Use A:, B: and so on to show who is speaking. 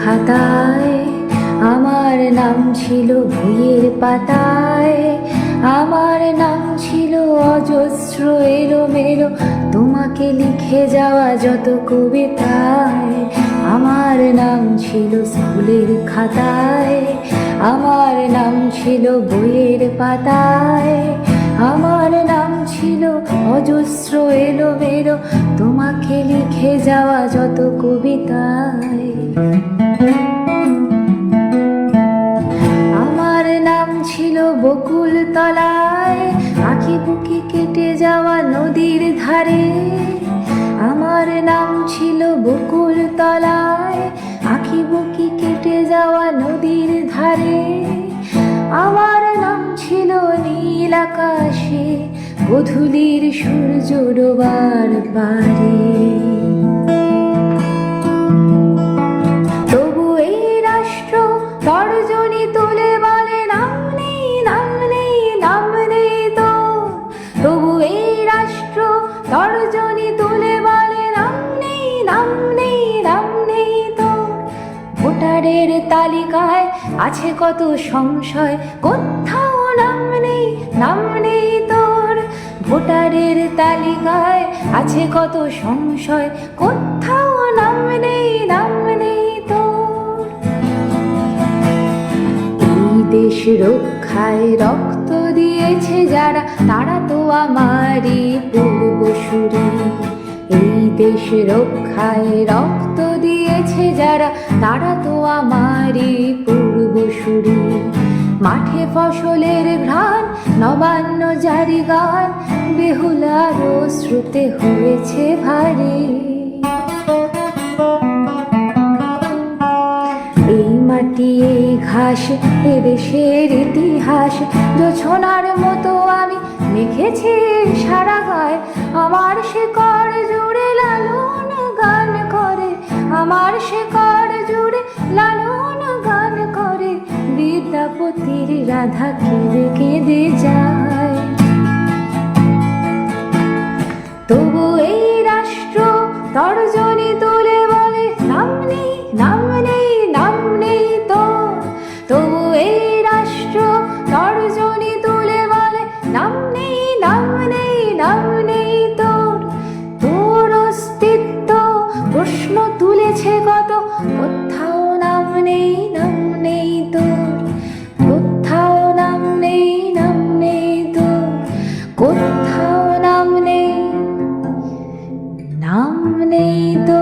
A: খাতায়, আমার নাম ছিল বইয়ের পাতায়, আমার নাম ছিল অজস্র এলোমেলো তোমাকে লিখে যাওয়া যত কবিতায়। আমার নাম ছিল স্কুলের খাতায়, আমার নাম ছিল বইয়ের পাতায়, আমার নাম ছিল অজস্র এলোমেলো তোমাকে লিখে যাওয়া যত কবিতায়। আমার নাম ছিল বকুল তলায়, আঁখি বুকি কেটে যাওয়া নদীর ধারে। আমার নাম ছিল বকুল তলায়, আঁখি বুকি কেটে যাওয়া নদীর ধারে। আমার নাম ছিল নীল আকাশে গোধূলির সূর্য ডোবার পারে। তবু এই রাষ্ট্র তর্জনী তুলে বলে নাম নেই, নাম নেই, নাম নেই তো। তবু এই রাষ্ট্র তর্জনী তুলে বলে নাম নেই, নাম নেই, নাম নেই তো। ভোটারের তালিকায় আছে কত সংশয়, কোথাও নাম নেই, নাম নেই তোর। ভোটারের তালিকায় আছে কত সংশয়, কোথাও নাম নেই, নাম নেই তোর। এই দেশ রক্ষায় রক্ত দিয়েছে যারা, তারা তো আমারই পূর্বসূরি। এই দেশ রক্ষায় রক্ত দিয়েছে যারা, তারা তো আমারই পূর্বসূরি। মাঠে ফসলের ঘ্রাণ, নবান্ন জারি গান, বেহুলার শ্রুতে হয়েছে ভারী। এই মাটি এই ঘাস এদেশের ইতিহাস, জোছনার মতো আমি মেখেছি সারা গায়ে। আমার শিকড় জুড়ে লালন গান করে, আমার শিকড় জুড়ে লালন গান করে। বিদ্যাপতির রাধা কেঁদে কেঁদে যায়। তবু এই রাষ্ট্র তর্জনী তুলে বলে নাম নেই, নাম নেই, নাম নেই তো। তবু এই রাষ্ট্র তর্জনী তুলে বলে নাম নেই, নাম নেই, নাম নেই তোর। তোর অস্তিত্ব প্রশ্ন তুলেছে কত, কোথাও নাম নেই, নাম নেই তোর। কোথাও নাম নেই, নাম নেই তোর। কোথাও নাম নেই, নাম নেই তো।